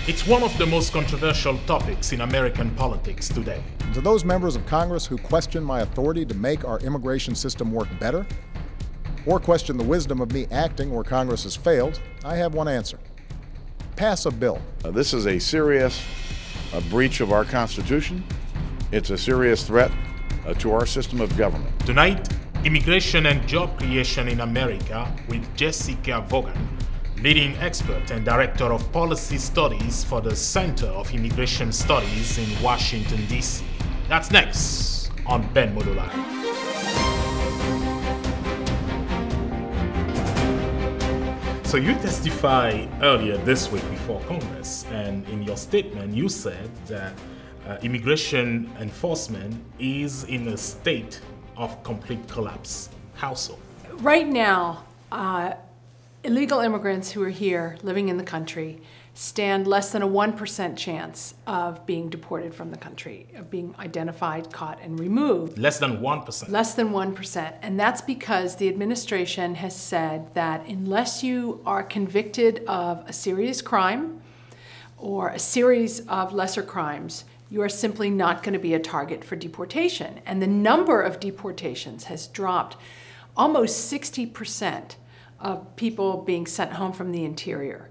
It's one of the most controversial topics in American politics today. To those members of Congress who question my authority to make our immigration system work better, or question the wisdom of me acting where Congress has failed, I have one answer. Pass a bill. This is a serious breach of our Constitution. It's a serious threat to our system of government. Tonight, immigration and job creation in America with Jessica Vaughan, leading expert and director of policy studies for the Center of Immigration Studies in Washington, D.C. That's next on Modo Live. So you testified earlier this week before Congress, and in your statement you said that immigration enforcement is in a state of complete collapse. How so? Right now, illegal immigrants who are here living in the country stand less than a 1% chance of being deported from the country, of being identified, caught, and removed. Less than 1%? Less than 1%. And that's because the administration has said that unless you are convicted of a serious crime or a series of lesser crimes, you are simply not going to be a target for deportation. And the number of deportations has dropped almost 60% of people being sent home from the interior.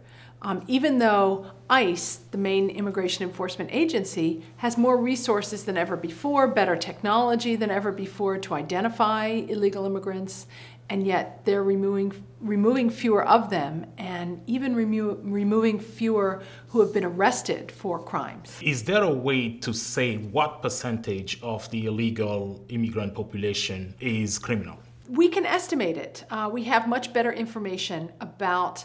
Even though ICE, the main immigration enforcement agency, has more resources than ever before, better technology than ever before to identify illegal immigrants, and yet they're removing fewer of them, and even removing fewer who have been arrested for crimes. Is there a way to say what percentage of the illegal immigrant population is criminal? We can estimate it. We have much better information about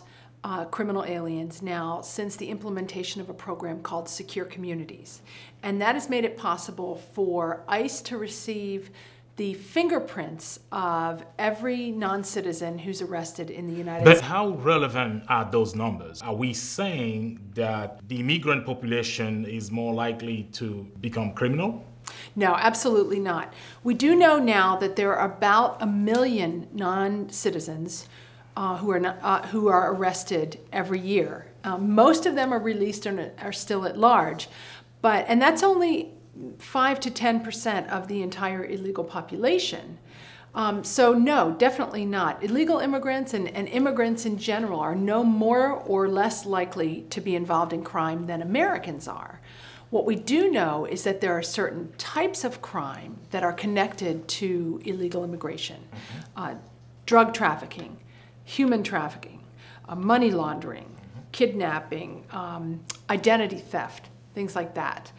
criminal aliens now since the implementation of a program called Secure Communities. And that has made it possible for ICE to receive the fingerprints of every non-citizen who's arrested in the United States. But how relevant are those numbers? Are we saying that the immigrant population is more likely to become criminal? No, absolutely not. We do know now that there are about 1 million non-citizens who are arrested every year. Most of them are released and are still at large, and that's only 5 to 10% of the entire illegal population. So no, definitely not. Illegal immigrants and immigrants in general are no more or less likely to be involved in crime than Americans are. What we do know is that there are certain types of crime that are connected to illegal immigration. Drug trafficking, human trafficking, money laundering, kidnapping, identity theft, things like that.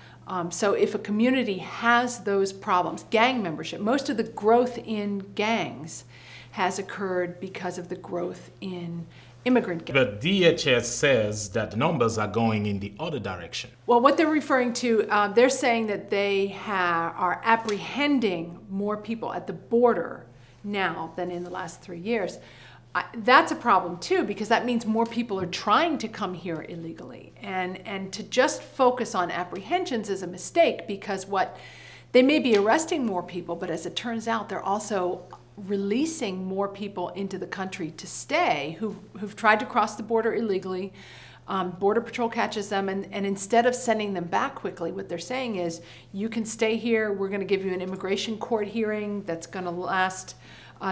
So if a community has those problems, gang membership, most of the growth in gangs has occurred because of the growth in immigrant gangs. But DHS says that the numbers are going in the other direction. Well, what they're referring to, they're saying that they are apprehending more people at the border now than in the last 3 years. That's a problem too, because that means more people are trying to come here illegally. And to just focus on apprehensions is a mistake, because they may be arresting more people, but as it turns out, they're also releasing more people into the country to stay who've tried to cross the border illegally. Border Patrol catches them, and instead of sending them back quickly, what they're saying is, you can stay here, we're going to give you an immigration court hearing that's going to last,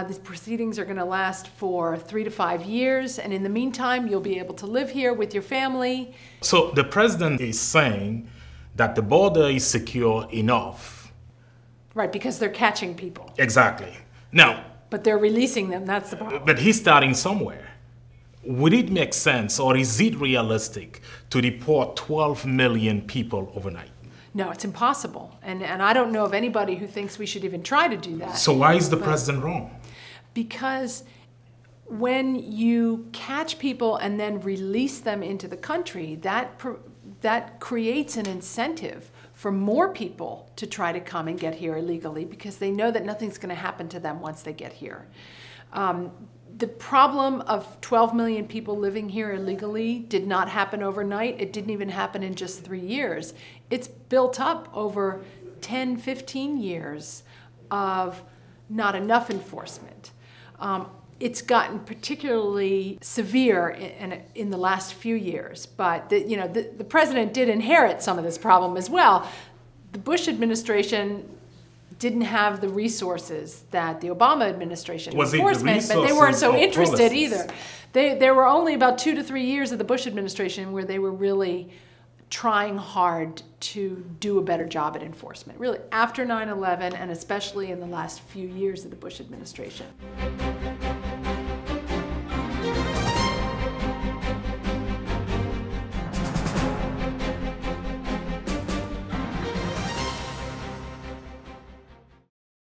these proceedings are going to last for 3 to 5 years, and in the meantime, you'll be able to live here with your family. So the president is saying that the border is secure enough. Right, because they're catching people. Exactly. Now, but they're releasing them, that's the problem. But he's starting somewhere. Would it make sense, or is it realistic, to deport 12 million people overnight? No, it's impossible. And I don't know of anybody who thinks we should even try to do that. So why is the president wrong? Because when you catch people and then release them into the country, that creates an incentive for more people to try to come and get here illegally, because they know that nothing's going to happen to them once they get here. The problem of 12 million people living here illegally did not happen overnight. It didn't even happen in just 3 years. It's built up over 10, 15 years of not enough enforcement. It's gotten particularly severe in the last few years, but the president did inherit some of this problem as well. The Bush administration didn't have the resources that the Obama administration Was enforcement, but they weren't so interested either. There were only about 2 to 3 years of the Bush administration where they were really trying hard to do a better job at enforcement. Really, after 9/11, and especially in the last few years of the Bush administration.